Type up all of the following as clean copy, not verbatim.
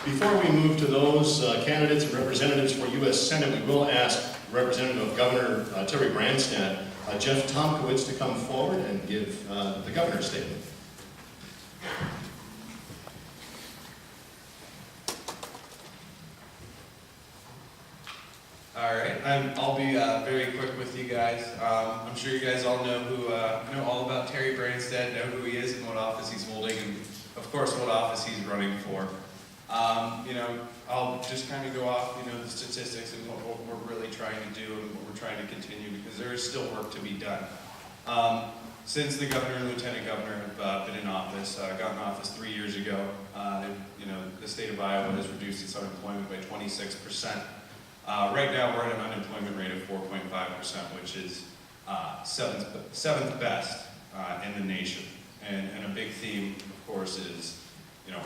Before we move to those candidates and representatives for U.S. Senate, we will ask Representative of Governor Terry Branstad, Jeff Tomkowitz, to come forward and give the governor's statement. All right, I'll be very quick with you guys. I'm sure you guys all know all about Terry Branstad, know who he is and what office he's holding, and of course what office he's running for. I'll just kind of go off, the statistics and what we're really trying to do and what we're trying to continue, because there is still work to be done. Since the governor and lieutenant governor have been in office, got in office 3 years ago, the state of Iowa has reduced its unemployment by 26%. Right now, we're at an unemployment rate of 4.5%, which is seventh best in the nation. And a big theme, of course, is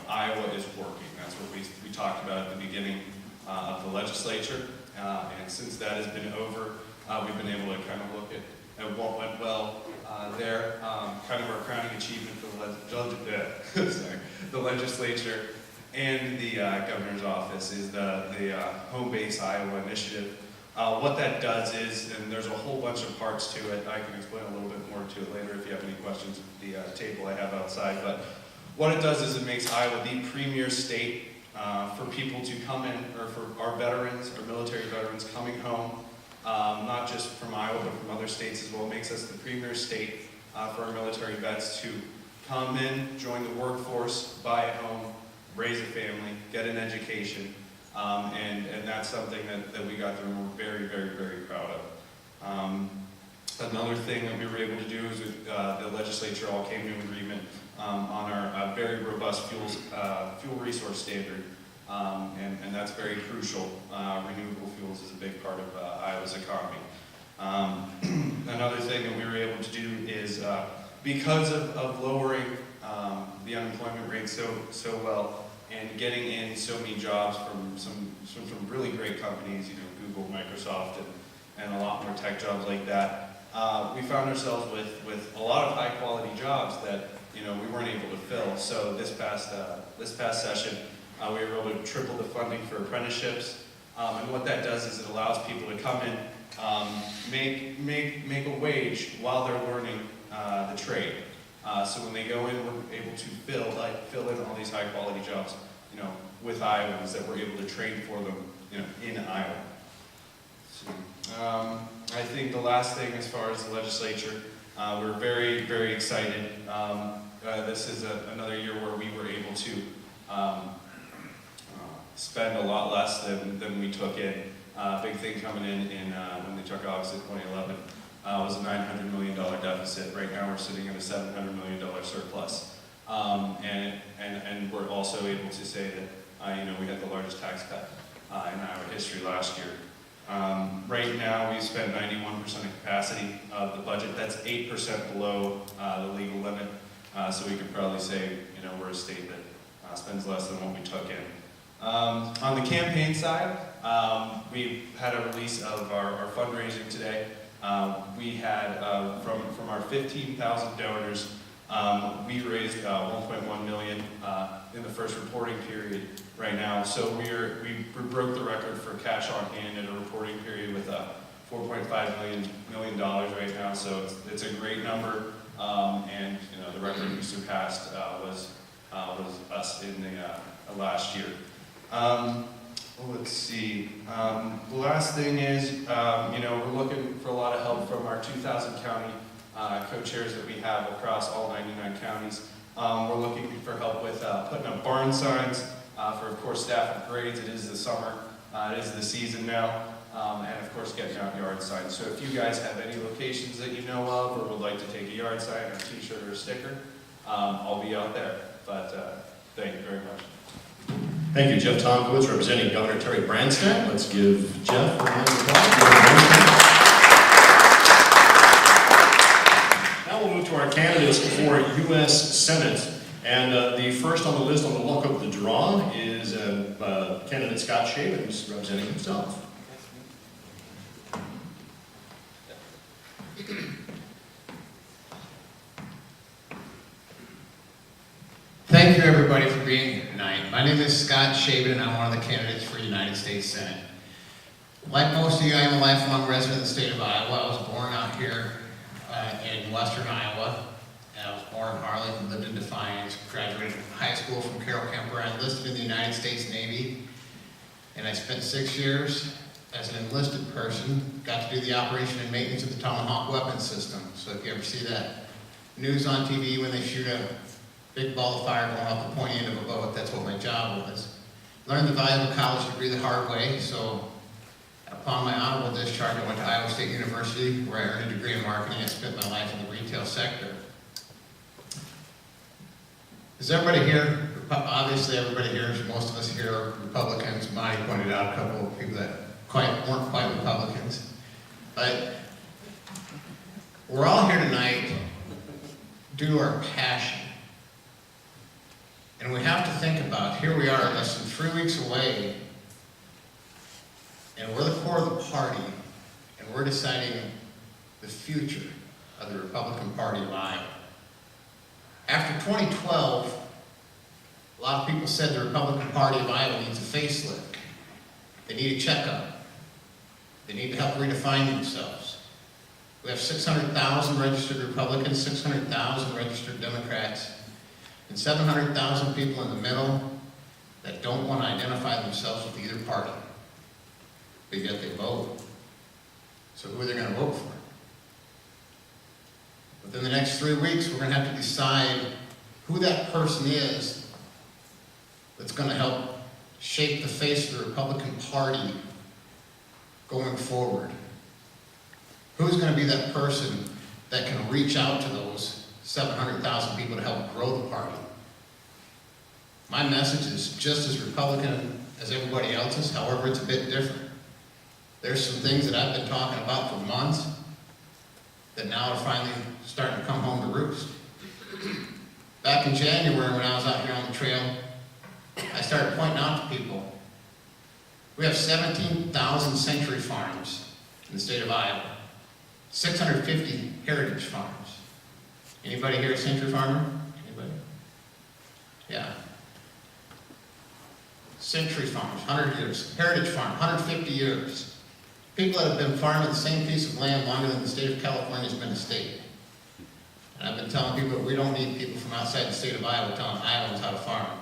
Iowa is working. That's what we talked about at the beginning of the legislature. And since that has been over, we've been able to kind of look at what went well there. Kind of our crowning achievement for the legislature and the governor's office is the Home Base Iowa initiative. What that does is, and there's a whole bunch of parts to it, I can explain a little bit more to it later if you have any questions at the table I have outside, but what it does is it makes Iowa the premier state for people to come in, or for our veterans, our military veterans coming home, not just from Iowa but from other states as well. It makes us the premier state for our military vets to come in, join the workforce, buy a home, raise a family, get an education, and that's something that we got through and we're very, very, very proud of. Another thing that we were able to do is the legislature all came to an agreement on our very robust fuel resource standard, and that's very crucial. Renewable fuels is a big part of Iowa's economy. Another thing that we were able to do is, because of lowering the unemployment rate so well and getting in so many jobs from some really great companies, Google, Microsoft, and a lot more tech jobs like that, we found ourselves with a lot of high quality jobs that we weren't able to fill. So this past session, we were able to triple the funding for apprenticeships, and what that does is it allows people to come in, make a wage while they're learning the trade. So when they go in, we're able to fill in all these high quality jobs, with Iowans that we're able to train for them, in Iowa. So, I think the last thing as far as the legislature, we're very, very excited. This is another year where we were able to spend a lot less than we took in. Big thing coming in when they took office in 2011 was a $900 million deficit. Right now we're sitting at a $700 million surplus. And we're also able to say that we had the largest tax cut in Iowa history last year. Right now we spend 91% of capacity of the budget. That's 8% below the legal limit. So we could probably say we're a state that spends less than what we took in. On the campaign side, we had a release of our fundraising today. We had, from our 15,000 donors, we raised $1.1 million in the first reporting period right now. So we broke the record for cash on hand in a reporting period with $4.5 million right now. So it's a great number, and the record we surpassed was us in the last year. Let's see. The last thing is, we're looking for a lot of help from our 2,000 county co-chairs that we have across all 99 counties. We're looking for help with putting up barn signs for, of course, staff and parades. It is the summer. It is the season now. And, of course, getting out yard signs. So if you guys have any locations that you know of or would like to take a yard sign or a t-shirt or a sticker, I'll be out there. But thank you very much. Thank you, Jeff Tomkowitz, representing Governor Terry Branstad. Let's give Jeff a round of applause. Now we'll move to our candidates for U.S. Senate. And the first on the list on the luck of the draw is candidate Scott Shaven, who's representing himself. Thank you, everybody, for being here tonight. My name is Scott Shaven, and I'm one of the candidates for United States Senate. Like most of you, I am a lifelong resident of the state of Iowa. I was born out here in western Iowa. And I was born in Harlan, lived in Defiance, graduated from high school from Carroll Kemper. I enlisted in the United States Navy, and I spent 6 years as an enlisted person. Got to do the operation and maintenance of the Tomahawk weapon system. So if you ever see that news on TV when they shoot a big ball of fire going off the pointy end of a boat, that's what my job was. Learned the value of a college degree the hard way, so upon my honorable discharge, I went to Iowa State University, where I earned a degree in marketing and spent my life in the retail sector. Is everybody here? Obviously, everybody here, most of us here are Republicans. Monty pointed out a couple of people that weren't quite Republicans. But we're all here tonight due to our passion. And we have to think about, here we are less than 3 weeks away, and we're the core of the party, and we're deciding the future of the Republican Party of Iowa. After 2012, a lot of people said the Republican Party of Iowa needs a facelift. They need a checkup. They need to help redefine themselves. We have 600,000 registered Republicans, 600,000 registered Democrats, and 700,000 people in the middle that don't want to identify themselves with either party, but yet they vote. So who are they going to vote for? Within the next 3 weeks, we're going to have to decide who that person is that's going to help shape the face of the Republican Party going forward. Who's going to be that person that can reach out to those 700,000 people to help grow the party? My message is just as Republican as everybody else's, however, it's a bit different. There's some things that I've been talking about for months that now are finally starting to come home to roost. Back in January, when I was out here on the trail, I started pointing out to people, we have 17,000 century farms in the state of Iowa, 650 heritage farms. Anybody here a century farmer? Anybody? Yeah. Century farms, 100 years. Heritage farm, 150 years. People that have been farming the same piece of land longer than the state of California has been a state. And I've been telling people that we don't need people from outside the state of Iowa telling Iowans how to farm.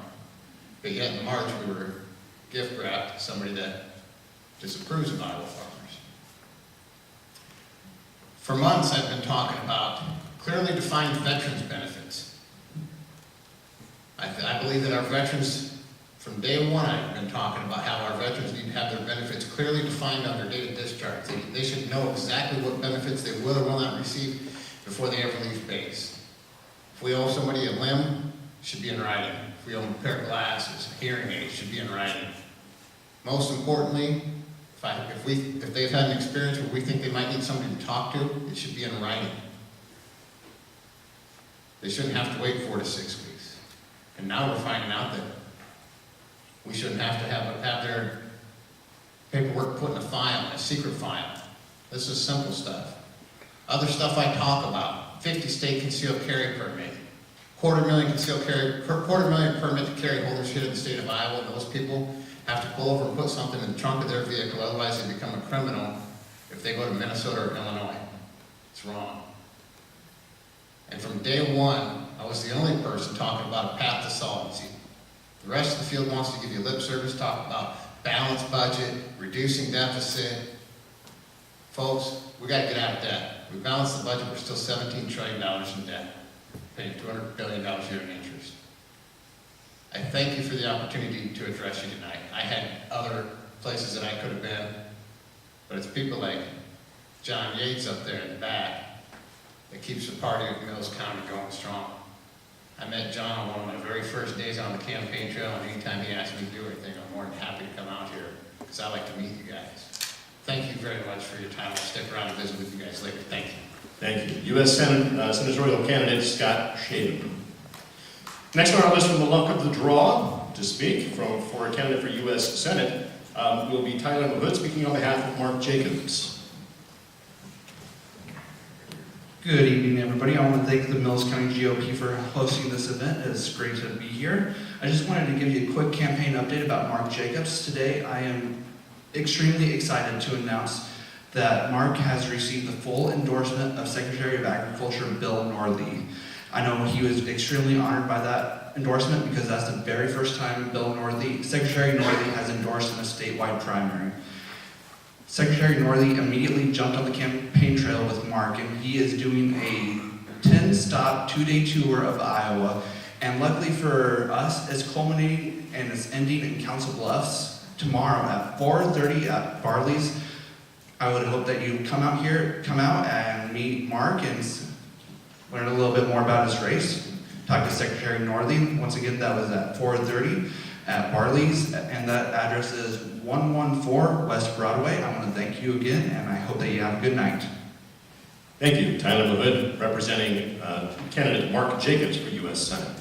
But yet in March we were gift wrapped to somebody that disapproves of Iowa farmers. For months I've been talking about clearly defined veterans benefits. I believe that our veterans, from day one I've been talking about how our veterans need to have their benefits clearly defined on their date of discharge. They should know exactly what benefits they will or will not receive before they ever leave base. If we owe somebody a limb, it should be in writing. If we owe them a pair of glasses, a hearing aid, it should be in writing. Most importantly, if they've had an experience where we think they might need somebody to talk to, it should be in writing. They shouldn't have to wait 4 to 6 weeks. And now we're finding out that we shouldn't have to have their paperwork put in a file, a secret file. This is simple stuff. Other stuff I talk about, 50 state concealed carry permit, $250,000 permit to carry holders here in the state of Iowa. Those people have to pull over and put something in the trunk of their vehicle, otherwise they become a criminal if they go to Minnesota or Illinois. It's wrong. And from day one, I was the only person talking about a path to solvency. The rest of the field wants to give you lip service, talk about balanced budget, reducing deficit. Folks, we got to get out of debt. We balanced the budget, we're still $17 trillion in debt, paying $200 billion a year in interest. I thank you for the opportunity to address you tonight. I had other places that I could have been, but it's people like John Yates up there in the back that keeps the party of Mills County going strong. I met John on one of my very first days on the campaign trail, and anytime he asked me to do anything, I'm more than happy to come out here, because I like to meet you guys. Thank you very much for your time. I'll stick around and visit with you guys later. Thank you. Thank you. U.S. Senate senatorial candidate Scott Shaven. Next on our list from the luck of the draw to speak for a candidate for U.S. Senate will be Tyler LaHood, speaking on behalf of Marc Jacobs. Good evening, everybody. I want to thank the Mills County GOP for hosting this event. It's great to be here. I just wanted to give you a quick campaign update about Marc Jacobs. Today, I am extremely excited to announce that Marc has received the full endorsement of Secretary of Agriculture Bill Norley. I know he was extremely honored by that endorsement because that's the very first time Secretary Norley has endorsed in a statewide primary. Secretary Norley immediately jumped on the campaign trail with Marc, and he is doing a 10-stop, 2-day tour of Iowa. And luckily for us, it's culminating and it's ending in Council Bluffs tomorrow at 4:30 at Barley's. I would hope that you come out and meet Marc and learn a little bit more about his race. Talk to Secretary Norley. Once again, that was at 4:30 at Barley's, and that address is 114 West Broadway. I want to thank you again, and I hope that you have a good night. Thank you. Tyler Mahood, representing candidate Marc Jacobs for U.S. Senate.